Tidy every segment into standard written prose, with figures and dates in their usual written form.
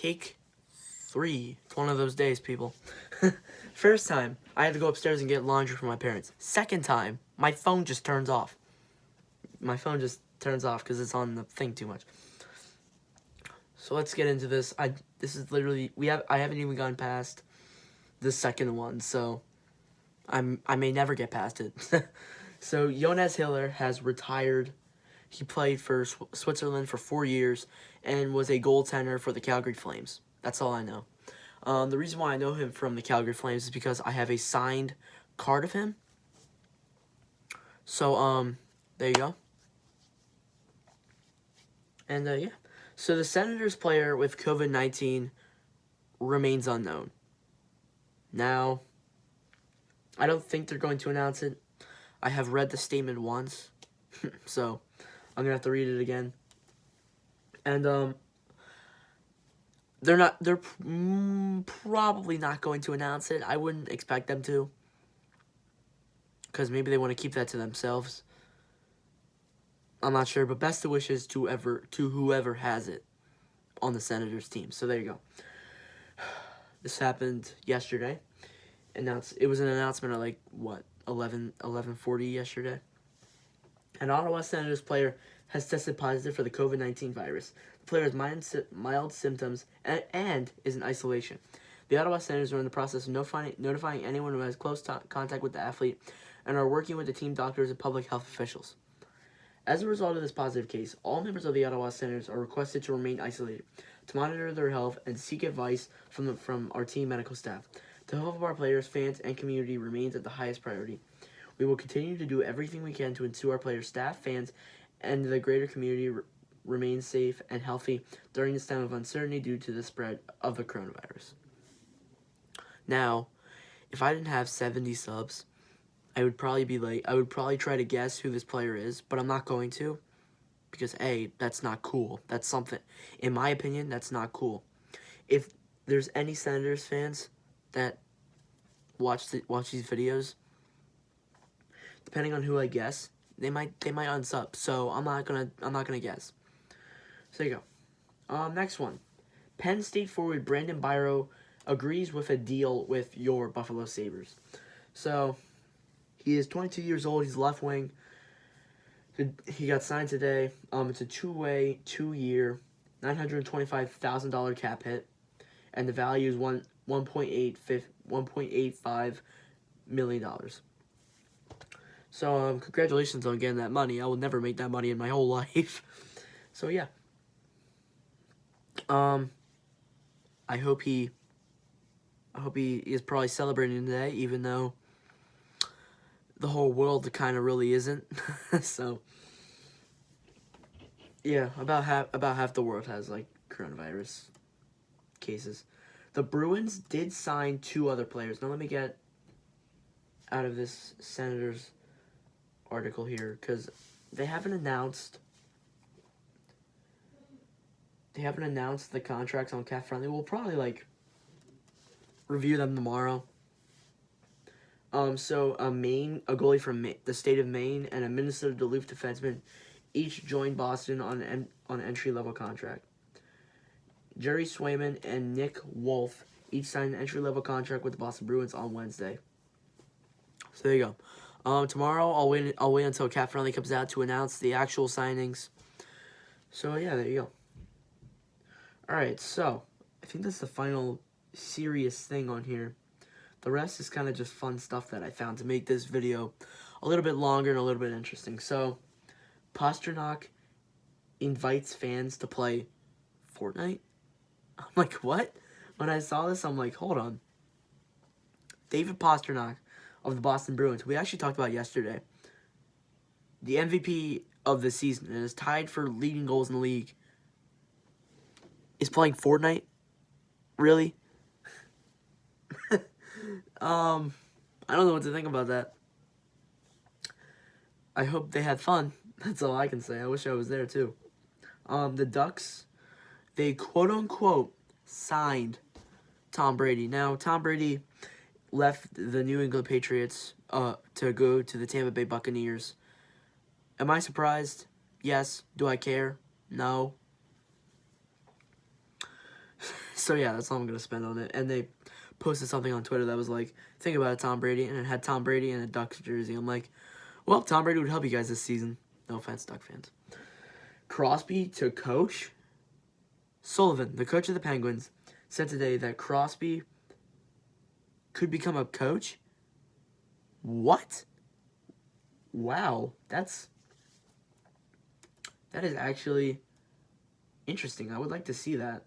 Take 3. It's one of those days, people. First time, I had to go upstairs and get laundry from my parents. Second time, my phone just turns off. My phone just turns off because it's on the thing too much. So let's get into this. This is literally I haven't even gone past the second one, so I may never get past it. So Jonas Hiller has retired. He played for Switzerland for 4 years and was a goaltender for the Calgary Flames. That's all I know. The reason why I know him from the Calgary Flames is because I have a signed card of him. So, there you go. And, yeah. So, the Senators player with COVID-19 remains unknown. Now, I don't think they're going to announce it. I have read the statement once. So, I'm going to have to read it again. And, they're probably not going to announce it. I wouldn't expect them to. Because maybe they want to keep that to themselves. I'm not sure, but best of wishes to whoever has it on the Senators team. So there you go. This happened yesterday. It was an announcement at like what 11:40 yesterday. An Ottawa Senators player has tested positive for the COVID-19 virus. The player has mild symptoms and is in isolation. The Ottawa Senators are in the process of notifying anyone who has close contact with the athlete and are working with the team doctors and public health officials. As a result of this positive case, all members of the Ottawa Senators are requested to remain isolated, to monitor their health, and seek advice from our team medical staff. The health of our players, fans, and community remains at the highest priority. We will continue to do everything we can to ensure our players, staff, fans, and the greater community remain safe and healthy during this time of uncertainty due to the spread of the coronavirus. Now, if I didn't have 70 subs, I would probably try to guess who this player is, but I'm not going to. Because A, that's not cool. That's something, in my opinion, that's not cool. If there's any Senators fans that watch these videos, depending on who I guess, they might unsub. So I'm not gonna guess. So there you go. Next one. Penn State forward Brandon Biro agrees with a deal with your Buffalo Sabres. So he is 22 years old. He's left wing. He got signed today. It's a two-way, 2-year, $925,000 cap hit, and the value is $1.85 million. So congratulations on getting that money. I will never make that money in my whole life. So yeah. I hope he is probably celebrating today, even though the whole world kind of really isn't. So yeah, about half the world has like coronavirus cases. The Bruins did sign 2 other players. Now let me get out of this Senators article here, because they haven't announced the contracts on Cap Friendly. We'll probably like review them tomorrow. So a goalie from the state of Maine and a Minnesota Duluth defenseman each joined Boston on an entry-level contract. Jerry Swayman and Nick Wolf each signed an entry-level contract with the Boston Bruins on Wednesday. So there you go. Tomorrow I'll wait until Cap Friendly comes out to announce the actual signings. So yeah, there you go. Alright, so I think that's the final serious thing on here. The rest is kind of just fun stuff that I found to make this video a little bit longer and a little bit interesting. So, Pastrnak invites fans to play Fortnite? I'm like, what? When I saw this, I'm like, hold on. David Pastrnak of the Boston Bruins, we actually talked about yesterday, the MVP of the season, and is tied for leading goals in the league, is playing Fortnite? Really? I don't know what to think about that. I hope they had fun. That's all I can say. I wish I was there too. The Ducks, they quote-unquote signed Tom Brady. Now, Tom Brady left the New England Patriots to go to the Tampa Bay Buccaneers. Am I surprised? Yes. Do I care? No. So yeah, that's all I'm gonna spend on it. And they posted something on Twitter that was like, think about it, Tom Brady, and it had Tom Brady in a Ducks jersey. I'm like, well, Tom Brady would help you guys this season. No offense, Duck fans. Crosby to coach. Sullivan, the coach of the Penguins, said today that Crosby could become a coach. What? Wow, that is actually interesting. I would like to see that.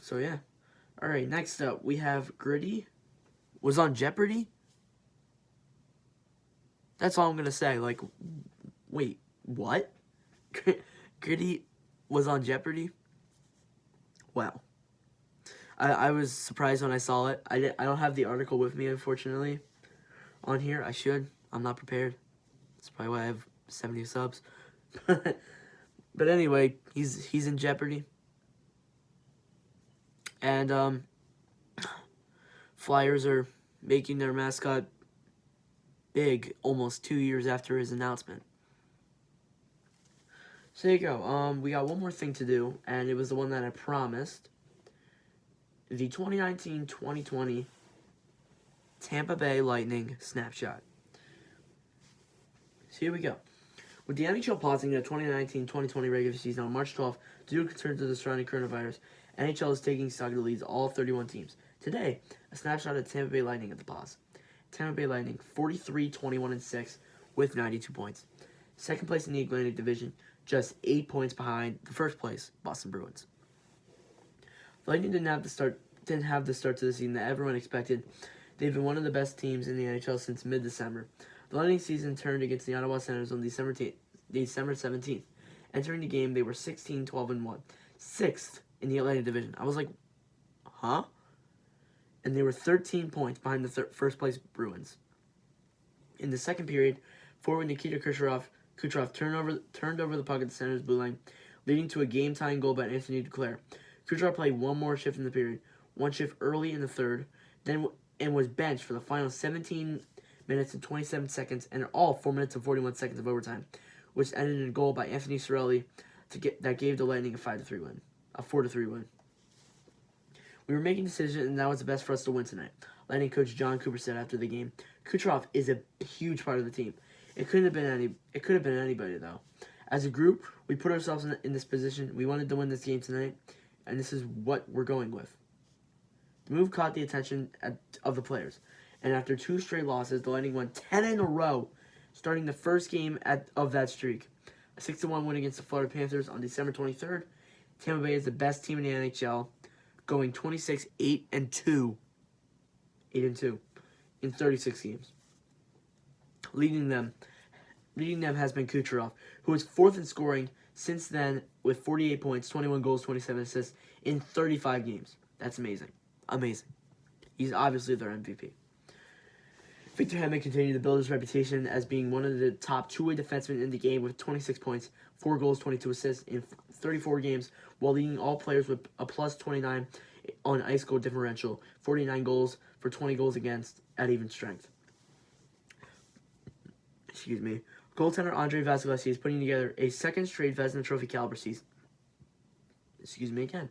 So yeah. All right, next up we have Gritty was on Jeopardy. That's all I'm gonna say. Like, wait, what? Gritty was on Jeopardy. Wow. I was surprised when I saw it. I don't have the article with me, unfortunately, on here. I should. I'm not prepared. That's probably why I have 70 subs. But anyway, he's in Jeopardy. And Flyers are making their mascot big almost 2 years after his announcement. So there you go. We got one more thing to do, and it was the one that I promised. The 2019-2020 Tampa Bay Lightning snapshot. So here we go. With the NHL pausing the 2019-2020 regular season on March 12th due to concerns of the surrounding coronavirus, NHL is taking stock of the leads all 31 teams. Today, a snapshot of Tampa Bay Lightning at the pause. Tampa Bay Lightning 43-21-6 with 92 points. Second place in the Atlantic Division, just 8 points behind the first place, Boston Bruins. The Lightning didn't have the start to the season that everyone expected. They've been one of the best teams in the NHL since mid-December. The Lightning season turned against the Ottawa Senators on December 17th. Entering the game, they were 16-12-1, 6th in the Atlantic Division. I was like, huh? And they were 13 points behind the first place Bruins. In the second period, forward Nikita Kucherov turned over the puck at the Senators' blue line, leading to a game-tying goal by Anthony Duclair. Kucherov played one more shift in the period, one shift early in the third, and was benched for the final 17 minutes and 27 seconds, and all 4 minutes and 41 seconds of overtime, which ended in a goal by Anthony Cirelli that gave the Lightning a 4-3 win. We were making decisions, and that was the best for us to win tonight. Lightning coach John Cooper said after the game. Kucherov is a huge part of the team. It could have been anybody though. As a group, we put ourselves in this position. We wanted to win this game tonight, and this is what we're going with. The move caught the attention of the players, and after 2 straight losses, the Lightning won 10 in a row, starting the first game of that streak. A 6-1 win against the Florida Panthers on December 23rd. Tampa Bay is the best team in the NHL, going 26-8-2 in 36 games. Leading them has been Kucherov, who is 4th in scoring since then with 48 points, 21 goals, 27 assists in 35 games. That's amazing. Amazing. He's obviously their MVP. Victor Hedman continued to build his reputation as being one of the top two-way defensemen in the game with 26 points, 4 goals, 22 assists in 34 games, while leading all players with a plus 29 on ice goal differential, 49 goals for 20 goals against at even strength. Excuse me. Goaltender Andre Vasilevsky is putting together a second straight Vezina Trophy caliber season. Excuse me again.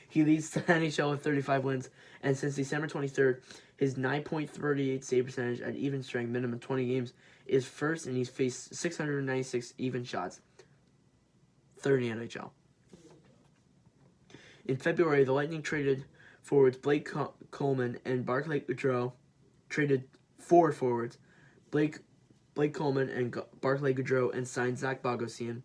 He leads the NHL with 35 wins, and since December 23rd, his 9.38 save percentage at even strength, minimum 20 games, is first, and he's faced 696 even shots. Third in the NHL. In February, the Lightning traded forwards Blake Coleman and Barclay Goodrow. Traded forwards Blake Coleman and Barclay Goodrow and signed Zach Bogosian,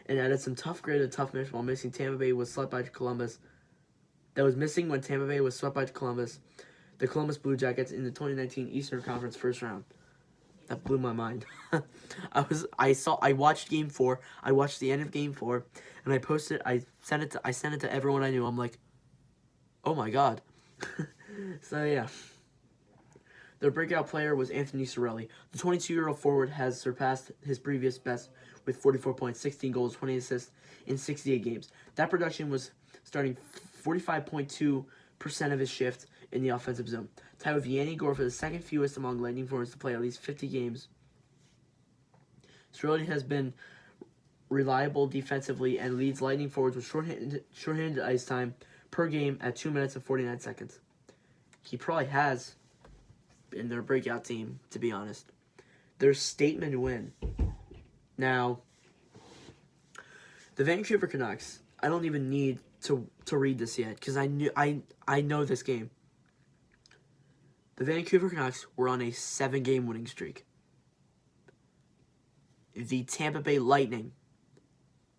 and added some tough grit and toughness while missing Tampa Bay was swept by Columbus. That was missing when Tampa Bay was swept by Columbus, the Columbus Blue Jackets in the 2019 Eastern Conference first round. That blew my mind. I watched Game 4. I watched the end of Game 4, and I posted. I sent it to everyone I knew. I'm like, oh my god. So yeah. Their breakout player was Anthony Cirelli. The 22-year-old forward has surpassed his previous best with 44 points, 16 goals, 20 assists in 68 games. That production was starting 45.2% of his shift in the offensive zone, tied with Yanni Gourde for the second fewest among Lightning forwards to play at least 50 games. Cirelli has been reliable defensively, and leads Lightning forwards with shorthanded ice time per game at 2 minutes and 49 seconds. He probably has in their breakout team, to be honest. Their statement win. Now, the Vancouver Canucks, I don't even need to read this yet because I know this game. The Vancouver Canucks were on a 7-game winning streak. The Tampa Bay Lightning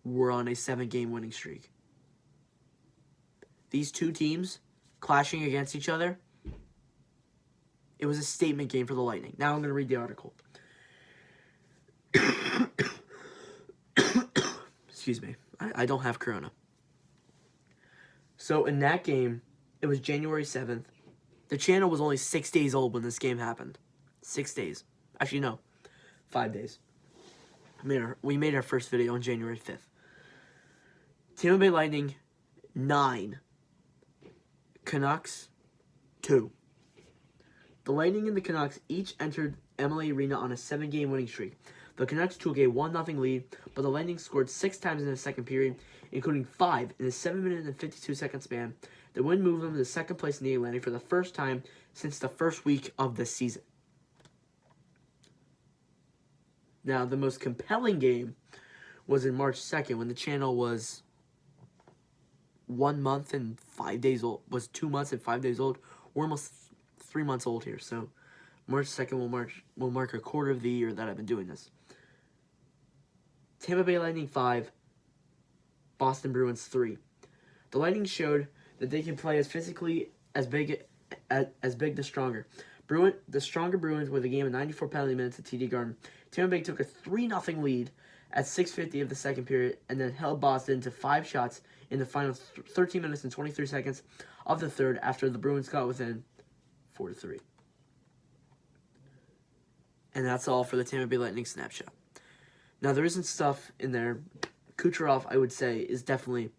were on a 7-game winning streak. These two teams clashing against each other, it was a statement game for the Lightning. Now I'm going to read the article. Excuse me. I don't have corona. So in that game, it was January 7th. The channel was only 6 days old when this game happened. 6 days. Actually, no. 5 days. We made our first video on January 5th. Tampa Bay Lightning, 9. Canucks, 2. The Lightning and the Canucks each entered Amalie Arena on a 7-game winning streak. The Canucks took a 1-0 lead, but the Lightning scored 6 times in the second period, including 5 in a 7-minute and 52-second span. The win moved them to second place in the Atlantic for the first time since the first week of the season. Now, the most compelling game was in March 2nd when the channel was 1 month and 5 days old. Was 2 months and 5 days old. We're almost 3 months old here, so March 2nd will mark a quarter of the year that I've been doing this. Tampa Bay Lightning 5, Boston Bruins 3. The Lightning showed that they can play as physically as big the stronger. The stronger Bruins with a game of 94 penalty minutes at TD Garden. Tampa Bay took a 3-0 lead at 6:50 of the second period and then held Boston to 5 shots in the final 13 minutes and 23 seconds of the third after the Bruins got within 4-3. And that's all for the Tampa Bay Lightning snapshot. Now, there isn't stuff in there. Kucherov, I would say, is definitely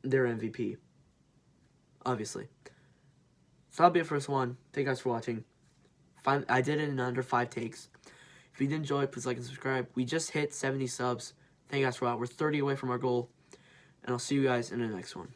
their MVP. Obviously. So that'll be it for this one. Thank you guys for watching. I did it in under 5 takes. If you did enjoy it, please like and subscribe. We just hit 70 subs. Thank you guys for watching. We're 30 away from our goal. And I'll see you guys in the next one.